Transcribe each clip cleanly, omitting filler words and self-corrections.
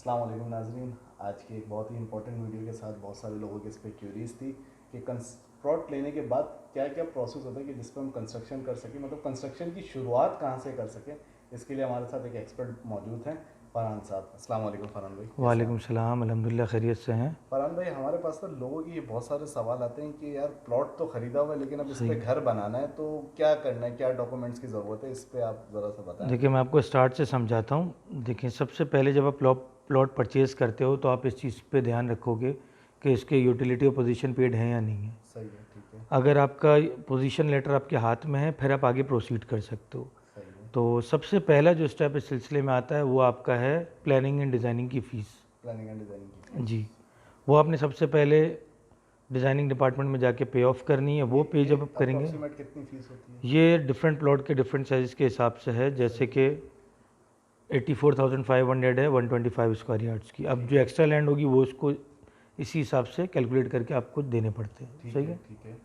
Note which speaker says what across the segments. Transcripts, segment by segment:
Speaker 1: अस्सलाम वालेकुम नाज़रीन। आज की एक बहुत ही इंपॉर्टेंट वीडियो के साथ बहुत सारे लोगों के इस पर क्यूरीज थी कि प्लॉट लेने के बाद क्या क्या प्रोसेस होता है कि जिस पर हम कंस्ट्रक्शन कर सकें, मतलब कंस्ट्रक्शन की शुरुआत कहाँ से कर सकें। इसके लिए हमारे साथ एक एक्सपर्ट मौजूद हैं, फरहान साहब। अस्सलाम वालेकुम फरहान भाई, कैसे हैं
Speaker 2: वालेकुम
Speaker 1: आप?
Speaker 2: सलाम, अल्हम्दुलिल्लाह खैरियत से हैं।
Speaker 1: फरहान भाई, हमारे पास तो लोगों की ये बहुत सारे सवाल आते हैं कि यार प्लॉट तो ख़रीदा हुआ है लेकिन अब इस
Speaker 2: सही।
Speaker 1: पर घर बनाना है, तो क्या करना है, क्या डॉक्यूमेंट्स की ज़रूरत है, इस पर आप ज़रा सा बताएं।
Speaker 2: देखिए, मैं आपको स्टार्ट से समझाता हूँ। देखिए, सबसे पहले जब आप प्लॉट परचेज़ करते हो तो आप इस चीज़ पे ध्यान रखोगे कि इसके यूटिलिटी और पोजीशन पेड है या नहीं है।
Speaker 1: सही है, ठीक है।
Speaker 2: अगर आपका पोजीशन लेटर आपके हाथ में है, फिर आप आगे प्रोसीड कर सकते हो।
Speaker 1: सही है।
Speaker 2: तो सबसे पहला जो स्टेप इस सिलसिले में आता है वो आपका है प्लानिंग एंड डिज़ाइनिंग की फ़ीस।
Speaker 1: प्लानिंग एंड डिज़ाइनिंग की फीस।
Speaker 2: जी, वो आपने सबसे पहले डिज़ाइनिंग डिपार्टमेंट में जाके पे ऑफ करनी है। वो पे जब आप करेंगे,
Speaker 1: अप्रोक्सीमेट कितनी फ़ीस होती है?
Speaker 2: ये डिफरेंट प्लॉट के डिफरेंट साइज़ के हिसाब से है। जैसे कि 84,500 है 125 स्क्वायर यार्ड्स की। अब जो एक्स्ट्रा लैंड होगी वो उसको इसी हिसाब से कैलकुलेट करके आपको देने पड़ते हैं।
Speaker 1: ठीक
Speaker 2: सही
Speaker 1: है,
Speaker 2: है।
Speaker 1: ठीक है।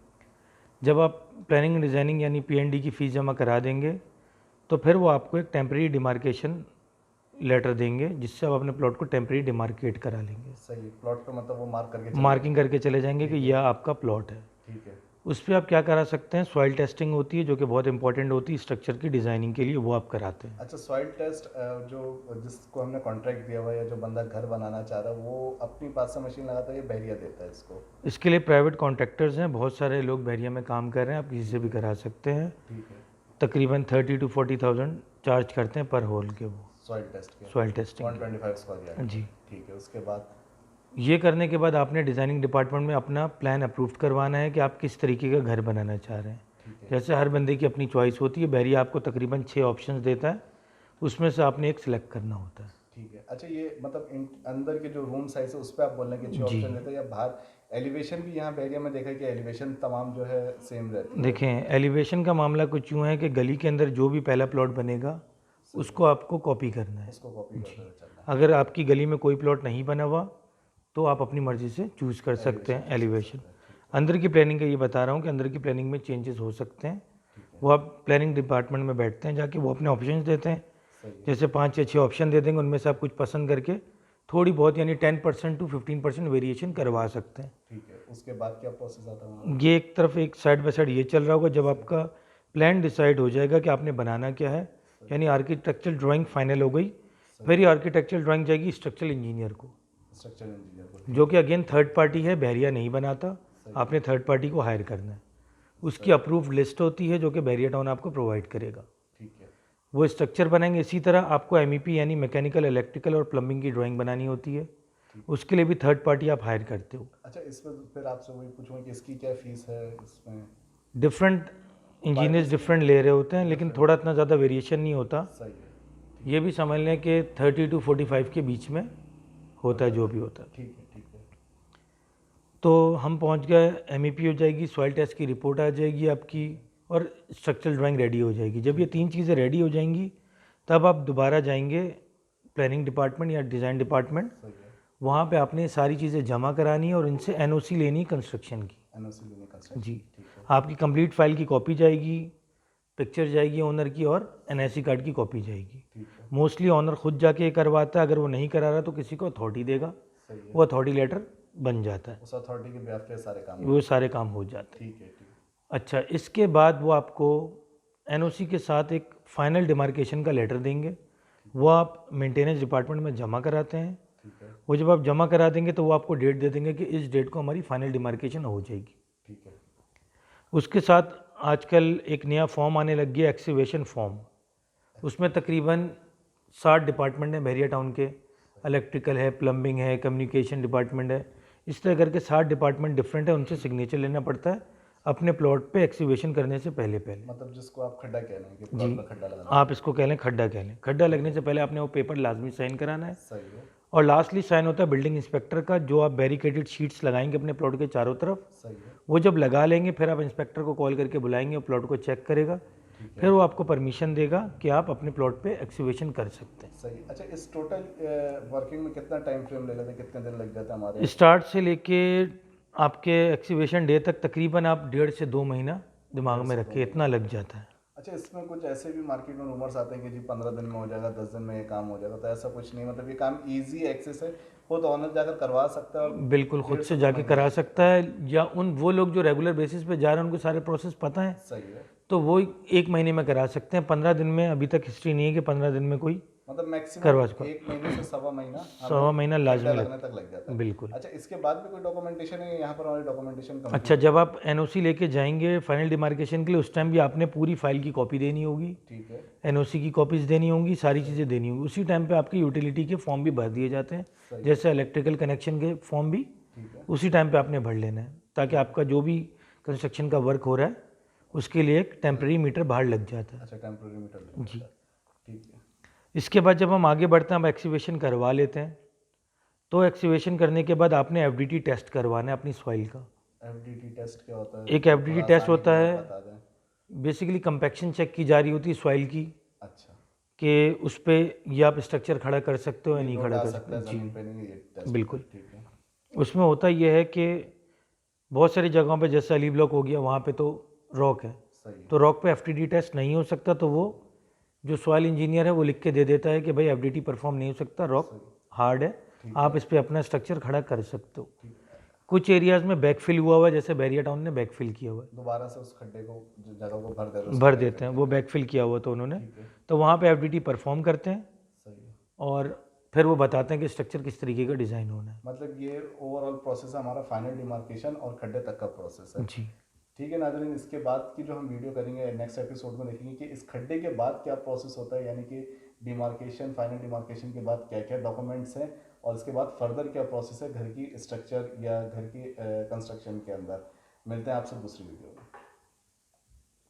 Speaker 2: जब आप प्लानिंग एंड डिज़ाइनिंग यानी पीएनडी की फ़ीस जमा करा देंगे तो फिर वो आपको एक टेम्प्रेरी डिमार्केशन लेटर देंगे, जिससे आप अपने प्लॉट को टेम्प्रेरी डिमार्केट करा लेंगे।
Speaker 1: सही है, प्लॉट पे मतलब वो मार्क करके चले
Speaker 2: मार्किंग करके चले जाएंगे कि
Speaker 1: ठीक है।
Speaker 2: यह आपका प्लॉट है।
Speaker 1: ठीक है।
Speaker 2: उस पर आप क्या करा सकते हैं, सॉइल टेस्टिंग होती है जो कि बहुत इंपॉर्टेंट होती है स्ट्रक्चर की डिज़ाइनिंग के लिए, वो आप कराते हैं।
Speaker 1: अच्छा, सॉइल टेस्ट जो जिसको हमने कॉन्ट्रैक्ट दिया हुआ है या जो बंदा घर बनाना चाह रहा है वो अपनी पास से मशीन लगाता है या बहरिया देता है इसको?
Speaker 2: इसके लिए प्राइवेट कॉन्ट्रैक्टर्स हैं, बहुत सारे लोग बहरिया में काम कर रहे हैं, आप किसी से भी करा सकते हैं।
Speaker 1: ठीक है।
Speaker 2: तकरीबन 30 to 40,000 चार्ज करते हैं पर होल के वो
Speaker 1: सॉइल टेस्ट के
Speaker 2: सॉइल टेस्टिंग
Speaker 1: 125 स्क्वायर यार्ड
Speaker 2: जी।
Speaker 1: ठीक है, उसके बाद?
Speaker 2: ये करने के बाद आपने डिज़ाइनिंग डिपार्टमेंट में अपना प्लान अप्रूव करवाना है कि आप किस तरीके का घर बनाना चाह रहे हैं।
Speaker 1: ठीक है।
Speaker 2: जैसे हर बंदे की अपनी चॉइस होती है, बहरिया आपको तकरीबन 6 ऑप्शंस देता है, उसमें से आपने एक सिलेक्ट करना होता है।
Speaker 1: ठीक है। अच्छा, ये मतलब अंदर के जो रूम साइज है उस पर आप बोल रहे हैं कि 6
Speaker 2: जी,
Speaker 1: ऑप्शन देते हैं या बाहर? एलिवेशन भी यहाँ बैरिया में देखा है कि एलिवेशन तमाम जो है सेम रहती है?
Speaker 2: देखें, एलिवेशन का मामला कुछ यूँ है कि गली के अंदर जो भी पहला प्लॉट बनेगा उसको आपको कॉपी करना है।
Speaker 1: उसको कॉपी करते हुए चलना है।
Speaker 2: अगर आपकी गली में कोई प्लॉट नहीं बना हुआ तो आप अपनी मर्ज़ी से चूज़ कर सकते हैं
Speaker 1: Elevation
Speaker 2: एलिवेशन।
Speaker 1: ठीक है।
Speaker 2: अंदर की प्लानिंग का ये बता रहा हूँ कि अंदर की प्लानिंग में चेंजेस हो सकते हैं।
Speaker 1: ठीक है।
Speaker 2: वो आप प्लानिंग डिपार्टमेंट में बैठते हैं, जाके वो अपने ऑप्शंस देते हैं।
Speaker 1: सही है।
Speaker 2: जैसे 5 या 6 ऑप्शन दे देंगे, उनमें से आप कुछ पसंद करके थोड़ी बहुत यानी 10% to 15% वेरिएशन करवा सकते हैं।
Speaker 1: ठीक है, उसके बाद क्या प्रोसेस आता है वहाँ?
Speaker 2: ये एक तरफ एक साइड बाय साइड ये चल रहा होगा। जब आपका प्लान डिसाइड हो जाएगा कि आपने बनाना क्या है, यानी आर्किटेक्चरल ड्राइंग फाइनल हो गई, फिर ये आर्किटेक्चरल ड्राइंग जाएगी स्ट्रक्चरल इंजीनियर को,
Speaker 1: स्ट्रक्चरल इंजीनियर को।
Speaker 2: जो कि अगेन थर्ड पार्टी है, बहरिया नहीं बनाता। आपने थर्ड पार्टी को हायर करना है। उसकी अप्रूव्ड लिस्ट होती है जो कि बहरिया टाउन आपको प्रोवाइड करेगा।
Speaker 1: ठीक है।
Speaker 2: वो स्ट्रक्चर बनाएंगे। इसी तरह आपको एमईपी यानी मैकेनिकल, इलेक्ट्रिकल और प्लम्बिंग की ड्राइंग बनानी होती है, उसके लिए भी थर्ड पार्टी आप हायर करते हो।
Speaker 1: अच्छा, इसमें फिर आपसे वही पूछूंगा कि इसकी क्या फीस है इसमें?
Speaker 2: डिफरेंट इंजीनियर्स डिफरेंट ले रहे होते हैं, लेकिन थोड़ा इतना ज़्यादा वेरिएशन नहीं होता।
Speaker 1: सही है।
Speaker 2: ये भी समझ लें कि 30 to 45 के बीच में होता है जो भी होता है।
Speaker 1: ठीक है, ठीक है।
Speaker 2: तो हम पहुंच गए, एमईपी हो जाएगी, सॉइल टेस्ट की रिपोर्ट आ जाएगी आपकी, और स्ट्रक्चरल ड्राइंग रेडी हो जाएगी। जब ये 3 चीज़ें रेडी हो जाएंगी तब आप दोबारा जाएंगे प्लानिंग डिपार्टमेंट या डिज़ाइन डिपार्टमेंट।
Speaker 1: सही है।
Speaker 2: वहाँ पे आपने सारी चीज़ें जमा करानी है और इनसे एनओसी लेनी कंस्ट्रक्शन की।
Speaker 1: एनओसी लेने का
Speaker 2: जी,
Speaker 1: ठीक है।
Speaker 2: आपकी कंप्लीट फाइल की कॉपी जाएगी, पिक्चर जाएगी ओनर की, और एनआईसी कार्ड की कॉपी जाएगी।
Speaker 1: ठीक है।
Speaker 2: मोस्टली ओनर खुद जाके ये करवाता है, अगर वो नहीं करा रहा तो किसी को अथॉरिटी देगा,
Speaker 1: सही है।
Speaker 2: वो अथॉरिटी लेटर बन जाता है,
Speaker 1: उस अथॉरिटी के ब्याह पे सारे काम
Speaker 2: वो सारे काम हो जाते हैं।
Speaker 1: ठीक है, ठीक है।
Speaker 2: अच्छा, इसके बाद वो आपको एनओसी के साथ एक फाइनल डिमार्केशन का लेटर देंगे, वो आप मेंटेनेंस डिपार्टमेंट में जमा कराते हैं।
Speaker 1: ठीक है।
Speaker 2: वो जब आप जमा करा देंगे तो वो आपको डेट दे देंगे कि इस डेट को हमारी फाइनल डिमार्केशन हो जाएगी।
Speaker 1: ठीक है।
Speaker 2: उसके साथ आजकल एक नया फॉर्म आने लग गया, एक्सीवेशन फॉर्म। उसमें तकरीबन 60 डिपार्टमेंट हैं बहरिया टाउन के। इलेक्ट्रिकल है, प्लम्बिंग है, कम्युनिकेशन डिपार्टमेंट है, इस तरह करके 60 डिपार्टमेंट डिफरेंट है। उनसे सिग्नेचर लेना पड़ता है अपने प्लॉट पे एक्सीवेशन करने से पहले
Speaker 1: मतलब जिसको आप खड्डा कह रहे हैं कि
Speaker 2: जी,
Speaker 1: प्लॉट में खड्डा लगाना।
Speaker 2: आप इसको कह लें खड्डा कह लें। खड्डा लगने से पहले आपने वो पेपर लाजमी साइन कराना है।
Speaker 1: सही है।
Speaker 2: और लास्टली साइन होता है बिल्डिंग इंस्पेक्टर का, जो आप बैरिकेडेड शीट्स लगाएंगे अपने प्लॉट के चारों तरफ।
Speaker 1: सही है।
Speaker 2: वो जब लगा लेंगे फिर आप इंस्पेक्टर को कॉल करके बुलाएंगे और प्लॉट को चेक करेगा, फिर वो आपको परमिशन देगा कि आप अपने प्लॉट पे एक्सीवेशन कर सकते हैं।
Speaker 1: सही। अच्छा, इस टोटल वर्किंग में कितना टाइम फ्रेम ले लेते हैं, कितने दिन लग जाता है हमारे?
Speaker 2: स्टार्ट से लेके आपके एक्सीवेशन डे तक तकरीबन आप 1.5 से 2 महीना दिमाग में रखिए, इतना लग जाता है।
Speaker 1: अच्छा, इसमें कुछ ऐसे भी मार्केट में रूमर्स आते हैं कि जी 15 दिन में हो जाएगा, 10 दिन में ये काम हो जाएगा, तो ऐसा कुछ नहीं, मतलब ये काम इजी एक्सेस है, खुद ऑनर जाकर करवा सकता है और
Speaker 2: बिल्कुल खुद
Speaker 1: 1.5
Speaker 2: से
Speaker 1: से 2
Speaker 2: जाके
Speaker 1: महीने
Speaker 2: करा
Speaker 1: लग
Speaker 2: सकता
Speaker 1: सकते हैं।
Speaker 2: है, या उन वो लोग जो रेगुलर बेसिस पे जा रहे हैं उनको सारे प्रोसेस पता है,
Speaker 1: सही है।
Speaker 2: तो वो 1 महीने में करा सकते हैं। 15 दिन में अभी तक हिस्ट्री नहीं है कि 15 दिन में कोई
Speaker 1: मतलब मैक्सिमम
Speaker 2: करवा सको।
Speaker 1: 1 महीने से सवा महीना
Speaker 2: सवा
Speaker 1: हमें
Speaker 2: महीना
Speaker 1: खड्डा
Speaker 2: लाजमी
Speaker 1: लगने
Speaker 2: लगता
Speaker 1: तक लग जाता
Speaker 2: है,
Speaker 1: है।
Speaker 2: बिल्कुल।
Speaker 1: अच्छा, इसके बाद भी कोई डॉक्यूमेंटेशन है, यहाँ पर हमारी डॉक्यूमेंटेशन
Speaker 2: अच्छा,
Speaker 1: कंप्लीट हो
Speaker 2: जब
Speaker 1: गई?
Speaker 2: आप एनओसी लेके जाएंगे फाइनल डिमार्केशन के लिए, उस टाइम भी आपने पूरी फाइल की कॉपी देनी होगी,
Speaker 1: ठीक है।
Speaker 2: एनओसी की कॉपीज़ देनी होंगी, सारी
Speaker 1: सही
Speaker 2: चीज़ें देनी होंगी। उसी टाइम पे आपके यूटिलिटी के फॉर्म भी भर दिए जाते हैं,
Speaker 1: सही है।
Speaker 2: जैसे इलेक्ट्रिकल कनेक्शन के फॉर्म भी
Speaker 1: ठीक है।
Speaker 2: उसी टाइम पे आपने भर लेना है, ताकि आपका जो भी कंस्ट्रक्शन का वर्क हो रहा है उसके लिए एक टेम्प्रेरी मीटर बाहर लग जाता है।
Speaker 1: अच्छा, टेम्प्रेरी मीटर लग
Speaker 2: जी।
Speaker 1: जाता है। ठीक है।
Speaker 2: इसके बाद जब हम आगे बढ़ते हैं, हम एक्सीवेशन करवा लेते हैं, तो एक्सीवेशन करने के बाद आपने एफडीटी टेस्ट करवाना है अपनी सॉइल का।
Speaker 1: एफडीटी टेस्ट क्या होता है?
Speaker 2: एक एफडीटी
Speaker 1: थोड़ा
Speaker 2: टेस्ट
Speaker 1: आसानी
Speaker 2: होता
Speaker 1: के लिए
Speaker 2: है,
Speaker 1: आप बता दें।
Speaker 2: बेसिकली कंपैक्शन चेक की जा रही होती है सॉइल की,
Speaker 1: अच्छा,
Speaker 2: कि उस पर या आप स्ट्रक्चर खड़ा कर सकते हो या
Speaker 1: ये
Speaker 2: नहीं
Speaker 1: लोड
Speaker 2: खड़ा
Speaker 1: आ
Speaker 2: कर
Speaker 1: सकता
Speaker 2: सकते।
Speaker 1: है
Speaker 2: जी,
Speaker 1: ज़मीन पे, नहीं ये टेस्ट
Speaker 2: बिल्कुल।
Speaker 1: होता है। ठीक है।
Speaker 2: उसमें होता यह है कि बहुत सारी जगहों पे जैसे अली ब्लॉक हो गया, वहाँ पे तो रॉक है,
Speaker 1: सही है।
Speaker 2: तो रॉक पे एफटीडी टेस्ट नहीं हो सकता, तो वो जो सॉइल इंजीनियर है वो लिख के दे देता है कि भाई एफडीटी परफॉर्म नहीं हो सकता, रॉक
Speaker 1: सही।
Speaker 2: हार्ड है,
Speaker 1: ठीक
Speaker 2: आप
Speaker 1: है।
Speaker 2: इस पर अपना स्ट्रक्चर खड़ा कर सकते हो।
Speaker 1: ठीक।
Speaker 2: कुछ एरियाज़ में बैकफिल हुआ हुआ है, जैसे बैरिया टाउन ने बैकफिल किया हुआ
Speaker 1: दोबारा से उस खड्डे को, जो जगह को भर देता है,
Speaker 2: है,
Speaker 1: उसको
Speaker 2: भर
Speaker 1: backfill
Speaker 2: देते हैं, वो
Speaker 1: करना है।
Speaker 2: बैकफिल किया हुआ तो उन्होंने,
Speaker 1: ठीक है।
Speaker 2: तो वहाँ पे एफडीटी परफॉर्म करते हैं
Speaker 1: सही है।
Speaker 2: और फिर वो बताते हैं कि स्ट्रक्चर किस तरीके का डिज़ाइन होना है।
Speaker 1: मतलब ये ओवरऑल प्रोसेस है हमारा, फाइनल डिमार्केशन और खड्डे तक का प्रोसेस है।
Speaker 2: जी।
Speaker 1: ठीक है नाज़रीन, इसके बाद की जो हम वीडियो करेंगे नेक्स्ट एपिसोड में, देखेंगे कि इस खड्डे के बाद क्या प्रोसेस होता है, यानी कि डिमार्केशन, फाइनल डिमार्केशन के बाद क्या क्या डॉक्यूमेंट्स हैं, और इसके बाद फर्दर क्या प्रोसेस है घर की स्ट्रक्चर या घर की कंस्ट्रक्शन के अंदर। मिलते हैं आपसे दूसरी वीडियो में।